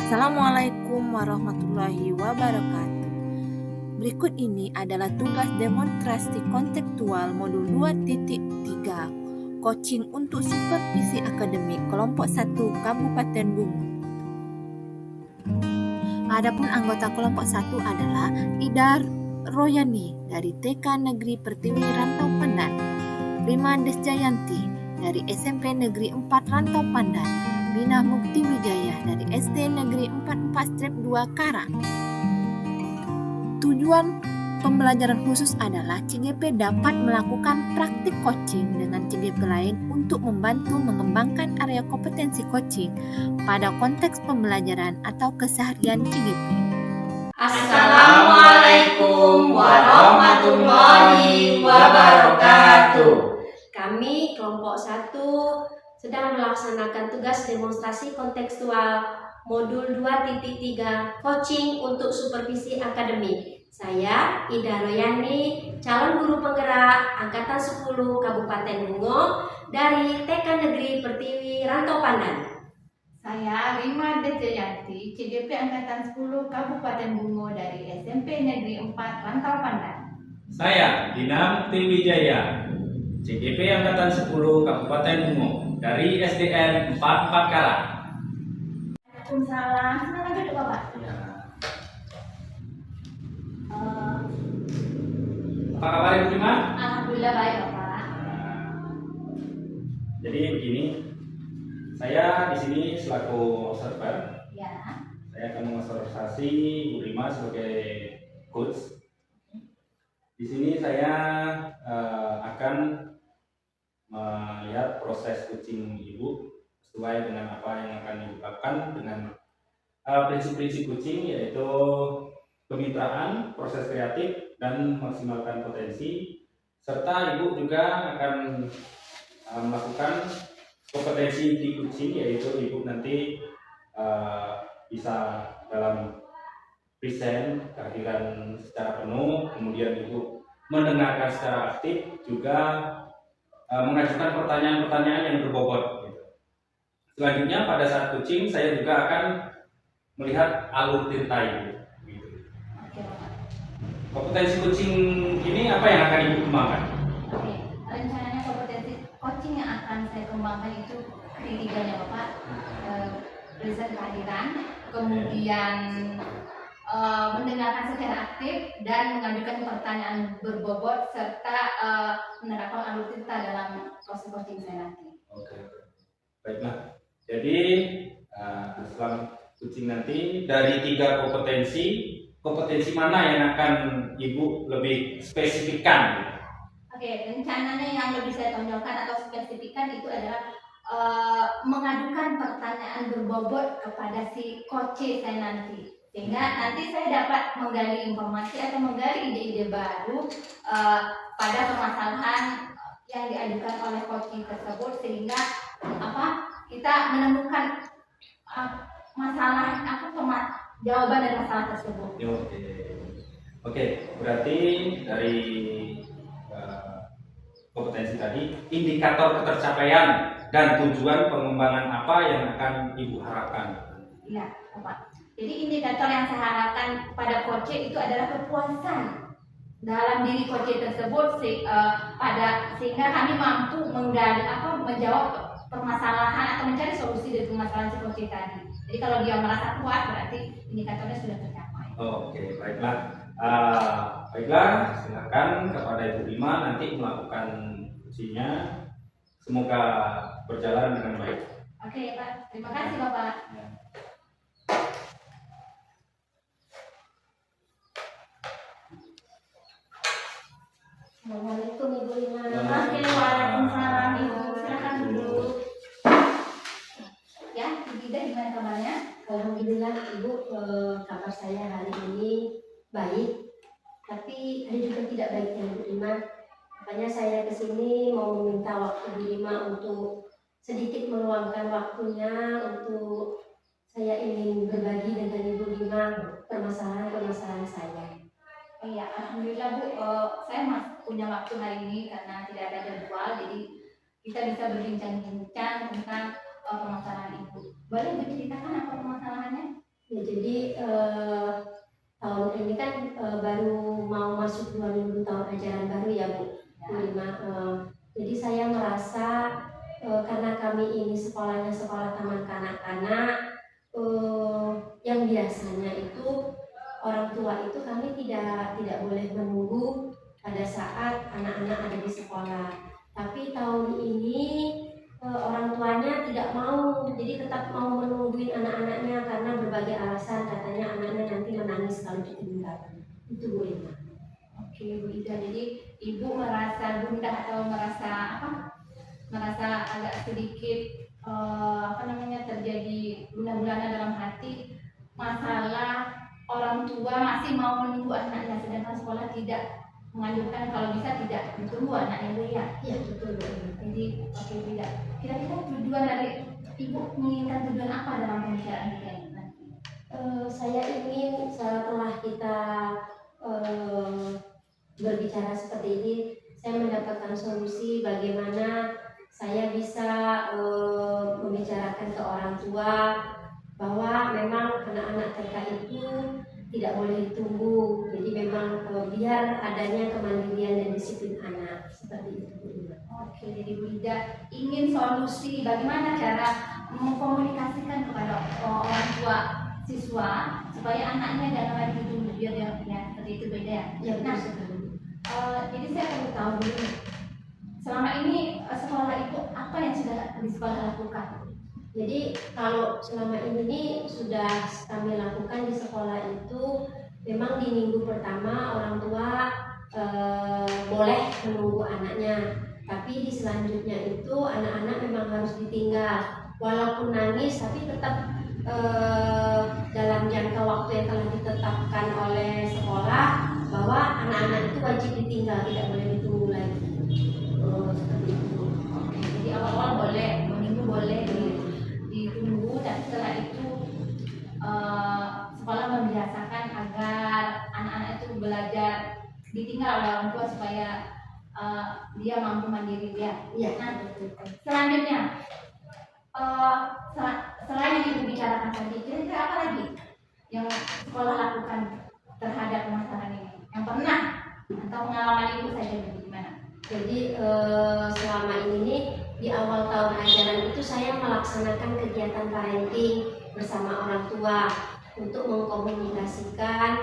Assalamualaikum warahmatullahi wabarakatuh. Berikut ini adalah tugas demonstrasi kontekstual modul 2.3 Coaching untuk Supervisi Akademik kelompok 1 Kabupaten Bungo. Adapun anggota kelompok 1 adalah Ida Royani dari TK Negeri Pertiwi Rantau Pandan, Rima Desjayanti dari SMP Negeri 4 Rantau Pandan, Bina Mukti Wijaya dari SD Negeri 44-2 Karang. Tujuan pembelajaran khusus adalah CGP dapat melakukan praktik coaching dengan CGP lain untuk membantu mengembangkan area kompetensi coaching pada konteks pembelajaran atau keseharian CGP. Assalamualaikum warahmatullahi wabarakatuh. Kami kelompok 1 sedang melaksanakan tugas demonstrasi kontekstual modul 2.3 Coaching untuk Supervisi Akademik. Saya Ida Royani, calon guru penggerak Angkatan 10 Kabupaten Bungo dari TK Negeri Pertiwi Rantau Pandan. Saya Rima Desjayanti, CGP Angkatan 10 Kabupaten Bungo dari SMP Negeri 4 Rantau Pandan. Saya Bina Mukti Wijaya, CGP Angkatan 10 Kabupaten Bungo dari SDN 44 Karang. Waalaikumsalam. Silakan duduk Bapak. Ya. Apa kabar Ibu Bima? Alhamdulillah baik Bapak. Jadi begini, saya di sini selaku observer. Ya. Saya akan mengobservasi Ibu Rima sebagai coach. Di sini saya akan melihat proses coaching Ibu sesuai dengan apa yang akan Ibu lakukan dengan prinsip-prinsip coaching, yaitu kemitraan, proses kreatif, dan maksimalkan potensi, serta Ibu juga akan melakukan kompetensi di coaching, yaitu Ibu nanti bisa dalam present kehadiran secara penuh, kemudian Ibu mendengarkan secara aktif, juga mengajukan pertanyaan-pertanyaan yang berbobot. Selanjutnya pada saat coaching saya juga akan melihat alur cerita Ibu. Oke Bapak. Kompetensi coaching ini apa yang akan Ibu kembangkan? Oke. Rencananya kompetensi coaching yang akan saya kembangkan itu ketiganya Bapak. Present kehadiran, kemudian mendengarkan secara aktif dan mengajukan pertanyaan berbobot serta menerapkan alur cerita dalam proses coaching saya nanti. Oke, baiklah. Jadi setelah coaching nanti dari 3 kompetensi mana yang akan Ibu lebih spesifikkan? Oke, rencananya yang lebih saya tonjolkan atau spesifikkan itu adalah mengajukan pertanyaan berbobot kepada si coach saya nanti, sehingga nanti saya dapat menggali informasi atau menggali ide-ide baru pada permasalahan yang diajukan oleh coach tersebut, sehingga kita menemukan jawaban dari masalah tersebut. Oke, berarti dari kompetensi tadi, indikator ketercapaian dan tujuan pengembangan apa yang akan Ibu harapkan? Iya, Bapak. Jadi indikator yang saya harapkan pada coach itu adalah kepuasan dalam diri coach tersebut sehingga kami mampu menjawab permasalahan atau mencari solusi dari permasalahan si coach tadi. Jadi kalau dia merasa puas berarti indikatornya sudah tercapai. Oke, baiklah. Baiklah, silakan kepada Ibu Rima nanti melakukan ujinya. Semoga berjalan dengan baik. Oke, Pak. Terima kasih, Bapak. Ya. Assalamualaikum Ibu Rima. Oke, waalaikumsalam Ibu. Silakan duduk. Ya, Ibu Ida gimana kabarnya? Alhamdulillah Ibu, kabar saya hari ini baik, tapi ada juga tidak baiknya Ibu Rima. Makanya saya kesini mau meminta waktu Ibu Rima untuk sedikit meluangkan waktunya untuk saya ingin berbagi dengan Ibu Rima permasalahan-permasalahan saya. Oh iya, alhamdulillah Bu, saya punya waktu hari ini karena tidak ada jadwal, jadi kita bisa berbincang-bincang tentang permasalahan Ibu. Boleh Ibu ceritakan apa permasalahannya? Ya, jadi tahun ini kan baru mau masuk 2 minggu tahun ajaran baru ya Bu. Lima, jadi saya merasa karena kami ini sekolahnya sekolah taman kanak-kanak, yang biasanya itu orang tua itu kami tidak boleh menunggu pada saat anak-anak ada di sekolah. Tapi tahun ini orang tuanya tidak mau, jadi tetap mau menungguin anak-anaknya karena berbagai alasan, katanya anaknya nanti menangis kalau ditinggal. Itu Bu Ina. Oke Bu Ida, jadi ibu merasa gundah atau merasa apa? Merasa agak sedikit terjadi gundah-gulana dalam hati masalah orang tua masih mau menunggu anaknya, sedangkan sekolah tidak menganjurkan kalau bisa tidak ditunggu anaknya Bu ya. Iya betul Bu Ina. Jadi oke tidak. Kira-kira tujuan dari ibu menginginkan tujuan apa dalam pembicaraan kita ini nanti? Saya ingin setelah kita berbicara seperti ini, saya mendapatkan solusi bagaimana saya bisa membicarakan ke orang tua bahwa memang anak-anak TK itu tidak boleh ditunggu. Jadi memang biar adanya kemandirian dan disiplin anak seperti itu Bu Ina. Oke, jadi Bu Ida ingin solusi bagaimana cara mengkomunikasikan kepada orang tua siswa supaya anaknya jangan lagi ditunggu biar dia ya seperti itu beda ya. Ya, Nah, betul sekali. jadi saya perlu tahu dulu selama ini sekolah itu apa yang sudah di sekolah lakukan? Jadi kalau selama ini sudah kami lakukan di sekolah itu memang di minggu pertama orang tua boleh menunggu anaknya, tapi di selanjutnya itu anak-anak memang harus ditinggal walaupun nangis, tapi tetap dalam jangka waktu yang telah ditetapkan oleh sekolah bahwa anak-anak itu wajib ditinggal, tidak boleh ditunggu lagi. Seperti itu. Oke, jadi awal-awal boleh, minggu boleh ditunggu, dan setelah itu sekolah membiasakan agar anak-anak itu belajar ditinggal oleh orang tua supaya dia mampu mandiri dia. Iya. Nah, selanjutnya selain yang ibu bicarakan tadi, kira-kira apa lagi yang sekolah lakukan terhadap permasalahan ini? Yang pernah atau pengalaman ibu saja bagaimana? Jadi selama ini di awal tahun ajaran itu saya melaksanakan kegiatan parenting bersama orang tua untuk mengkomunikasikan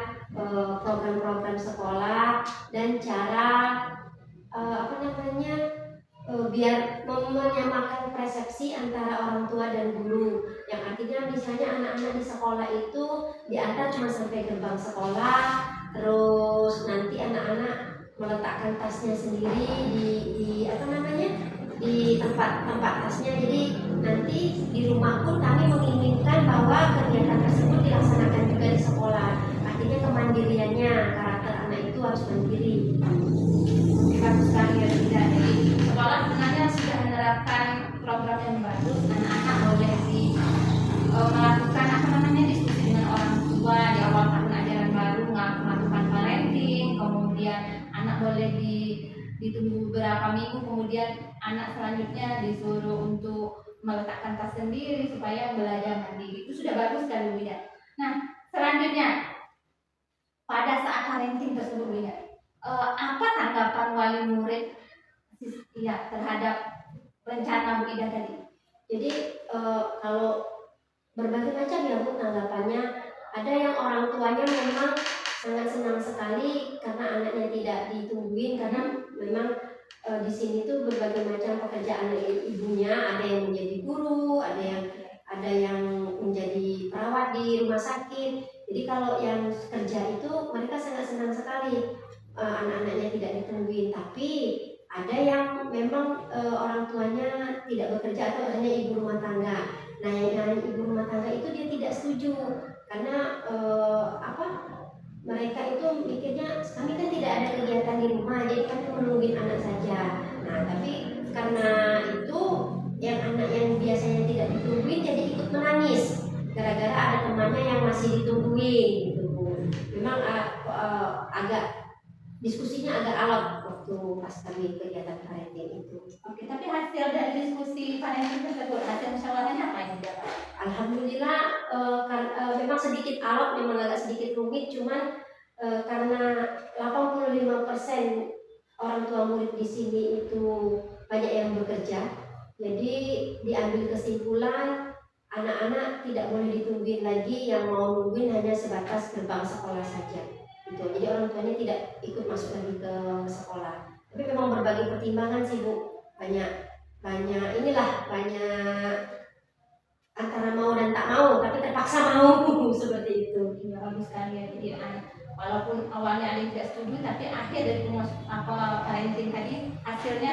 program-program sekolah dan cara biar menyamakan persepsi antara orang tua dan guru. Yang artinya misalnya anak-anak di sekolah itu diantar cuma sampai gerbang sekolah, terus nanti anak-anak meletakkan tasnya sendiri di tempat tasnya. Jadi nanti di rumah pun kami menginginkan bahwa kegiatan tersebut dilaksanakan juga di sekolah. Artinya kemandiriannya, karakter anak itu harus mandiri. Bagus sekali ya tidak. Jadi sekolah sebenarnya sudah menerapkan program yang bagus. Anak-anak boleh melakukan diskusi dengan orang tua di awal tahun ajaran baru, melakukan parenting, kemudian anak boleh ditunggu beberapa minggu, kemudian anak selanjutnya disuruh untuk meletakkan tas sendiri supaya belajar mandiri. Itu sudah bagus kan Bu Ida. Nah, selanjutnya pada saat parenting tersebut Bu Ida, apa tanggapan wali murid ya terhadap rencana Bu Ida tadi? Jadi kalau berbagai macam ya Bu tanggapannya. Ada yang orang tuanya memang sangat senang sekali karena anaknya tidak ditungguin, karena memang di sini tuh berbagai macam pekerjaan ibunya, ada yang menjadi guru, ada yang menjadi perawat di rumah sakit. Jadi kalau yang kerja itu mereka sangat senang sekali anak-anaknya tidak ditungguin. Tapi ada yang memang orang tuanya tidak bekerja atau hanya ibu rumah tangga. Nah, yang ibu rumah tangga itu dia tidak setuju karena mereka itu mikirnya kami kan tidak ada kegiatan di rumah, jadi kami menungguin anak saja. Nah, tapi karena itu yang anak yang biasanya tidak ditungguin jadi ikut menangis gara-gara ada temannya yang masih ditungguin gitu. Memang agak diskusinya agak alot waktu pas kami kegiatan parenting itu. Oke, tapi hasil dari diskusi parenting tersebut, hasil musyawarahnya apa yang didapat? Alhamdulillah memang sedikit alot, memang agak sedikit rumit, cuman karena 85% orang tua murid di sini itu banyak yang bekerja, jadi diambil kesimpulan anak-anak tidak boleh ditungguin lagi, yang mau nungguin hanya sebatas gerbang sekolah saja. Gitu. Jadi orang tuanya tidak ikut masuk lagi ke sekolah. Tapi memang berbagai pertimbangan sih Bu, banyak antara mau dan tak mau, tapi terpaksa mau seperti itu. Iya, bagus sekali ya. Jadi walaupun awalnya ada yang tidak setuju, tapi akhir dari parenting tadi hasilnya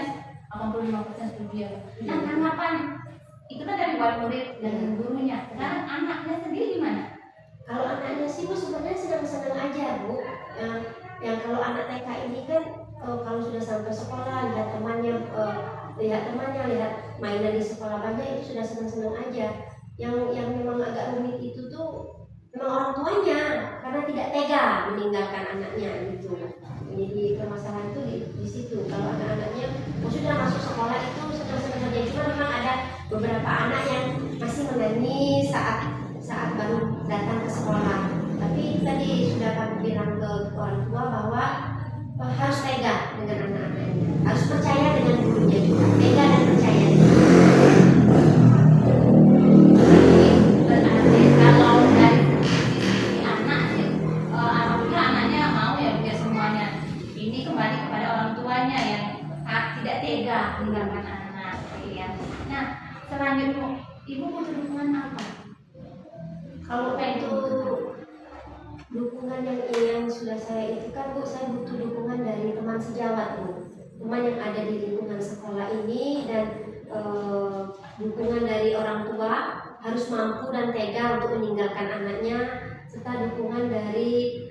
85% setuju ya. Nah, tanggapan itu kan dari wali murid dan gurunya. Sekarang anaknya sendiri gimana? Kalau anaknya sih Bu sebenarnya senang-senang aja Bu. Yang kalau anak TK ini kan kalau sudah sampai sekolah lihat temannya, lihat mainan di sekolah banyak, itu sudah senang-senang aja. Yang memang agak rumit itu tuh memang orang tuanya, karena tidak tega meninggalkan anaknya gitu. Jadi permasalahan itu di situ. Kalau anak-anaknya sudah masuk sekolah itu senang-senang aja. Cuma memang ada beberapa anak yang masih menangis saat baru datang ke sekolah. Tapi tadi sudah kami bilang ke orang tua bahwa harus tega dengan anak-anaknya, harus percaya dengan gurunya juga, tega dan percaya. Berarti kalau dari sisi anak sih, alhamdulillah anaknya mau ya biar semuanya. Ini kembali kepada orang tuanya yang tidak tega meninggalkan anak. Ya. Nah, selanjutnya ibu butuh dukungan apa? Kalau untuk dukungan yang sudah saya itu kan Bu, saya butuh dukungan dari teman sejawat Bu, teman yang ada di lingkungan sekolah ini, dan dukungan dari orang tua harus mampu dan tega untuk meninggalkan anaknya, serta dukungan dari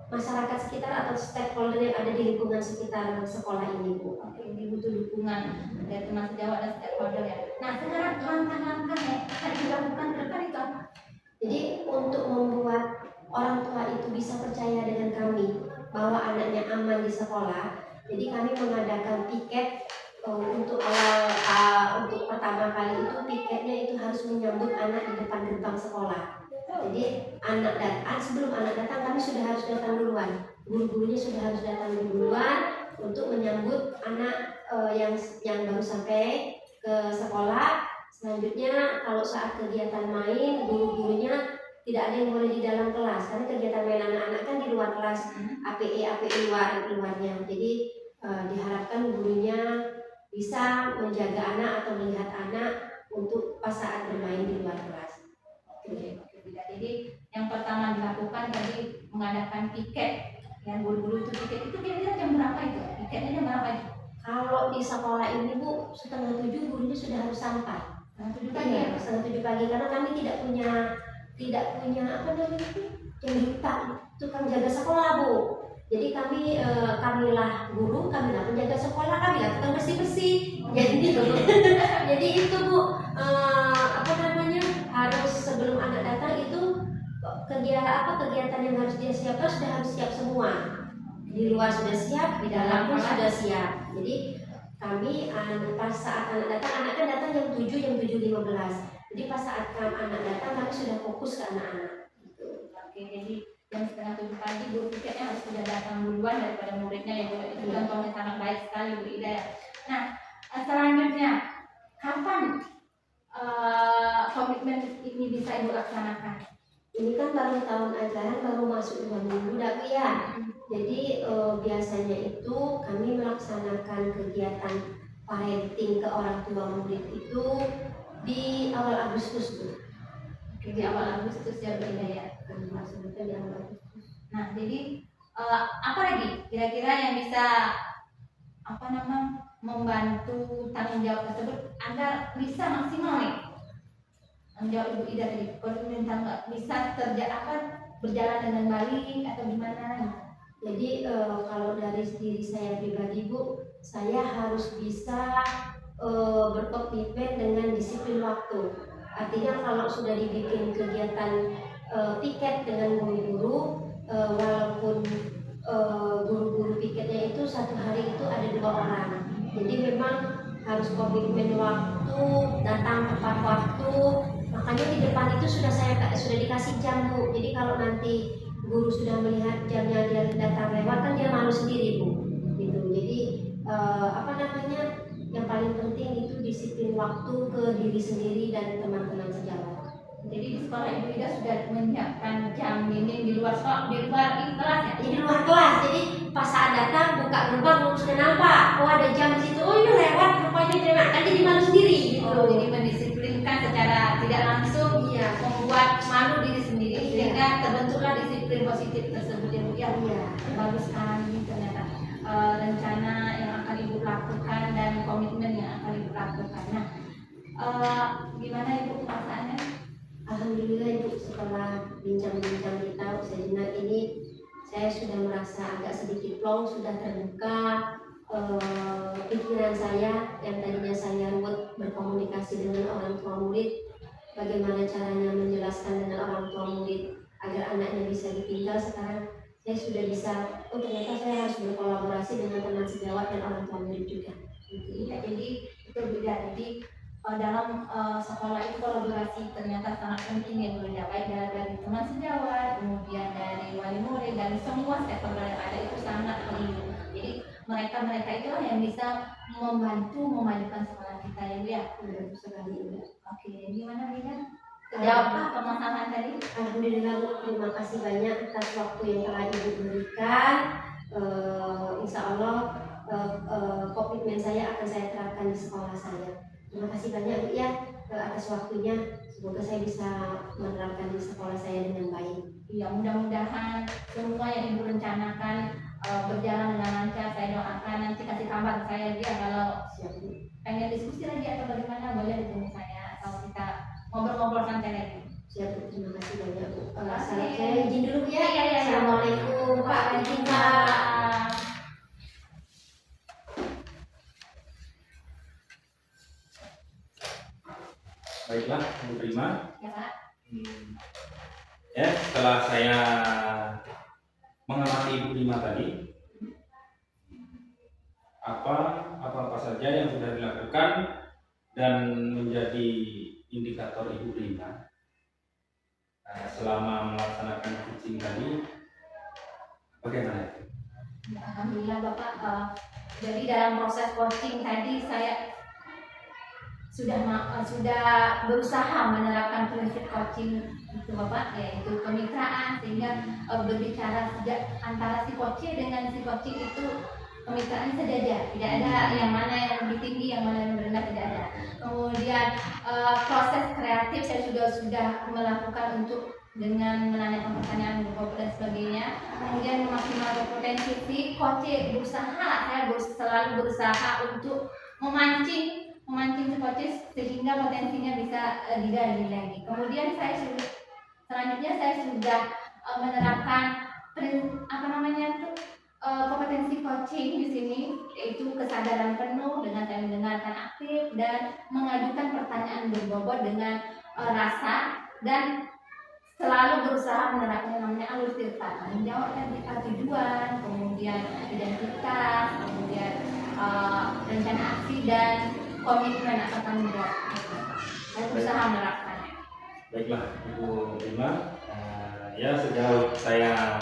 masyarakat sekitar atau stakeholder yang ada di lingkungan sekitar sekolah ini Bu. Oke, ini butuh dukungan dari teman sejawat dan stakeholder ya. Nah, sekarang langkah-langkah yang akan dilakukan ke depan itu apa? Jadi untuk membuat orang tua itu bisa percaya dengan kami bahwa anaknya aman di sekolah, jadi kami mengadakan piket untuk untuk pertama kali itu, piketnya itu harus menyambut anak di depan gerbang sekolah. Jadi sebelum anak datang kami sudah harus datang duluan, guru-gurunya sudah harus datang duluan untuk menyambut anak yang baru sampai ke sekolah. Selanjutnya kalau saat kegiatan main, guru-gurunya tidak ada yang boleh di dalam kelas, karena kegiatan main anak-anak kan di luar kelas, APE luarnya. Jadi diharapkan gurunya bisa menjaga anak atau melihat anak untuk pas saat bermain di luar kelas. Oke. Jadi yang pertama dilakukan tadi mengadakan piket. Yang guru-guru itu piket itu kira-kira jam berapa itu? Piketnya jam berapa itu? Kalau di sekolah ini Bu, 6:30 gurunya sudah harus sampai. 7 pagi ya? 6:30 pagi, karena kami tidak punya apa namanya itu, tukang jaga sekolah Bu. Jadi kamilah guru, kamilah penjaga sekolah, kamilah tukang bersih. Jadi itu Bu, harus sebelum anak datang itu kegiatan yang harus dia siapkan sudah harus siap semua. Di luar sudah siap, di dalam pun sudah siap. Jadi kami pas saat anak datang, anak kan datang jam 7:15. Jadi pas saat anak datang kami sudah fokus ke anak-anak. Gitu. Oke, jadi jam 6:30 pagi guru piketnya harus sudah datang duluan daripada muridnya ya Bu. Itu contohnya sangat baik sekali Bu Ida ya. Nah, selanjutnya kapan komitmen ini bisa Ibu laksanakan? Ini kan baru tahun ajaran, baru masuk 2 minggu dah Bu ya. Jadi biasanya itu kami melaksanakan kegiatan parenting ke orang tua murid itu di awal Agustus Bu. Oke, di awal Agustus ya Bu Ida ya. Maksudnya di awal Agustus. Nah, jadi apa lagi kira-kira yang bisa membantu tanggung jawab tersebut agar bisa maksimal nih? Tanggung jawab Ibu Ida tadi, kalau bisa berjalan dengan baik atau gimana gitu. Jadi kalau dari diri saya pribadi Bu, saya harus bisa berkomitmen dengan disiplin waktu. Artinya kalau sudah dibikin kegiatan piket dengan guru-guru, walaupun satu hari itu ada 2 orang. Jadi memang harus komitmen waktu, datang tepat waktu. Makanya di depan itu sudah dikasih jam, Bu. Jadi kalau nanti guru sudah melihat jamnya dia datang lewat, kan dia malu sendiri, Bu. Gitu. Jadi yang paling penting itu disiplin waktu ke diri sendiri dan teman-teman sejawat. Jadi di sekolah Ibu Ida sudah menyiapkan jam dinding di luar kelas ya? Di luar kelas, jadi pas saat datang buka gerbang sudah nampak, oh ada jam di situ, oh ini lewat rupanya terima, kan jadi malu sendiri gitu. Oh, jadi mendisiplinkan secara tidak langsung, Iya. membuat malu diri sendiri, Iya. sehingga terbentuklah disiplin positif tersebut ya Bu ya. Iya. Bagus sekali ternyata rencana yang akan Ibu lakukan dan komitmen yang akan Ibu lakukan. Nah, gimana Ibu perasaannya? Alhamdulillah Ibu, setelah bincang-bincang kita sejenak ini, saya sudah merasa agak sedikit plong, sudah terbuka pikiran saya yang tadinya saya ruwet berkomunikasi dengan orang tua murid, bagaimana caranya menjelaskan dengan orang tua murid agar anaknya bisa ditinggal. Sekarang saya sudah bisa, oh ternyata saya harus berkolaborasi dengan teman sejawat dan orang tua murid juga. Ya, jadi itu beda. Jadi dalam sekolah itu kolaborasi ternyata sangat penting ya Bu ya, baik dari teman sejawat, kemudian dari wali murid, dan semua stakeholder yang ada itu sangat perlu. Jadi mereka itulah yang bisa membantu memajukan sekolah kita ya Bu ya. Betul sekali, Bu. Oke, gimana Bina? Terjawab Pak permasalahan tadi? Alhamdulillah Bu, terima kasih banyak atas waktu yang telah Ibu berikan. Insya Allah komitmen saya akan saya terapkan di sekolah saya. Terima kasih banyak Bu ya atas waktunya. Semoga saya bisa menerapkan di sekolah saya dengan baik. Ya, mudah-mudahan semua yang Ibu rencanakan berjalan dengan lancar. Saya doakan, nanti kasih kabar saya dia kalau pengen diskusi lagi atau bagaimana, boleh hubungi saya atau kita ngobrol-ngobrol santai lagi. Siap Bu, terima kasih banyak Bu. Oke. Saya izin dulu ya. Iya. Assalamualaikum Pak. Waalaikumsalam. Baiklah, Bu Prima. Ya Pak. Ya, setelah saya mengamati Ibu Prima tadi, apa saja yang sudah dilakukan dan menjadi indikator Ibu Prima selama melaksanakan coaching tadi, bagaimana itu? Alhamdulillah Bapak, jadi dalam proses coaching tadi saya sudah berusaha menerapkan prinsip coaching itu Bapak, yaitu kemitraan, sehingga berbicara antara si coach dengan si coaching itu kemitraan sejajar, tidak ada yang mana yang lebih tinggi, yang mana yang rendah, tidak ada. Kemudian proses kreatif saya sudah melakukan untuk dengan menanyakan pertanyaan berbobot dan sebagainya. Kemudian memaksimalkan potensi si coach saya selalu berusaha untuk memancing si coach sehingga potensinya bisa digali lagi. Kemudian selanjutnya saya sudah menerapkan kompetensi coaching di sini, yaitu kesadaran penuh dengan saya mendengarkan aktif dan mengajukan pertanyaan berbobot dengan rasa, dan selalu berusaha menerapkan namanya alur tirta, menjawab tujuan, kemudian identitas, kemudian rencana aksi dan komitmen atau tanggung jawab. Saya berusaha menerapkannya. Baiklah, Ibu Prima. Ya, sejauh saya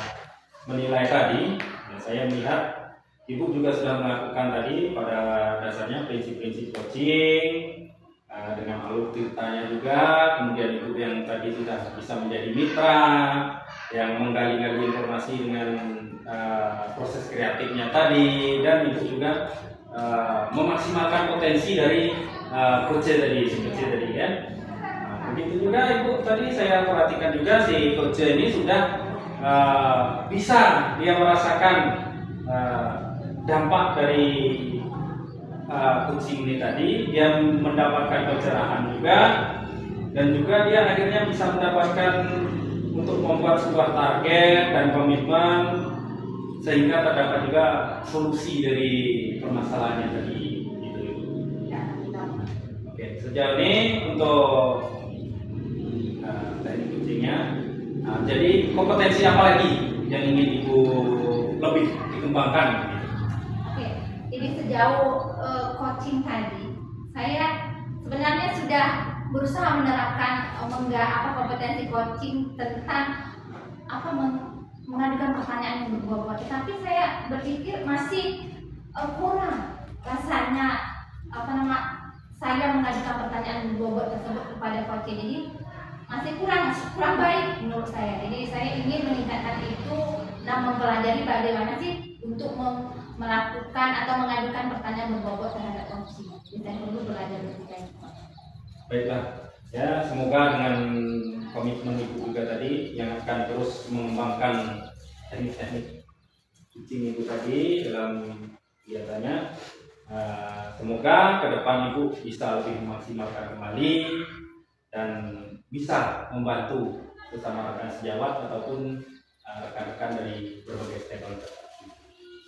menilai tadi, saya melihat Ibu juga sudah melakukan tadi pada dasarnya prinsip-prinsip coaching dengan alur tirtanya juga. Kemudian Ibu yang tadi sudah bisa menjadi mitra yang menggali-gali informasi dengan proses kreatifnya tadi, dan Ibu juga memaksimalkan potensi dari coach tadi, kan. Begitu juga Ibu tadi saya perhatikan juga si coach ini sudah bisa dia merasakan dampak dari coaching ini tadi, dia mendapatkan pencerahan juga, dan juga dia akhirnya bisa mendapatkan untuk membuat sebuah target dan komitmen, sehingga terdapat juga solusi dari permasalahannya tadi, gitu. Oke, sejauh ini untuk teknik coachingnya. Jadi kompetensi apa lagi yang ingin Ibu lebih dikembangkan? Jadi sejauh coaching tadi, saya sebenarnya sudah berusaha menerapkan kompetensi coaching tentang mengajukan pertanyaan yang berbobot. Tetapi saya berpikir masih kurang rasanya saya mengajukan pertanyaan yang berbobot tersebut kepada coaching. Jadi masih kurang baik menurut saya. Jadi saya ingin meningkatkan itu dan mempelajari bagaimana sih untuk melakukan atau mengajukan pertanyaan berbobot terhadap coaching. Jadi saya perlu belajar lebih banyak. Baiklah, ya semoga dengan komitmen Ibu juga tadi yang akan terus mengembangkan teknik-teknik coaching Ibu tadi dalam kegiatannya. Semoga ke depan Ibu bisa lebih memaksimalkan kembali dan bisa membantu bersama rekan sejawat ataupun rekan-rekan dari berbagai stakeholder.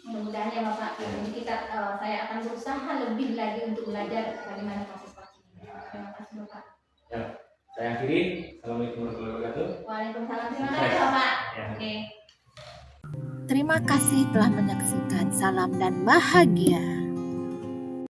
Mudah-mudahan ya Bapak. Jadi saya akan berusaha lebih lagi untuk belajar bagaimana proses coaching. Terima kasih Bapak. Ya, saya akhiri. Assalamualaikum warahmatullahi wabarakatuh. Waalaikumsalam. Terima kasih Bapak. Ya. Oke. Terima kasih telah menyaksikan. Salam dan bahagia.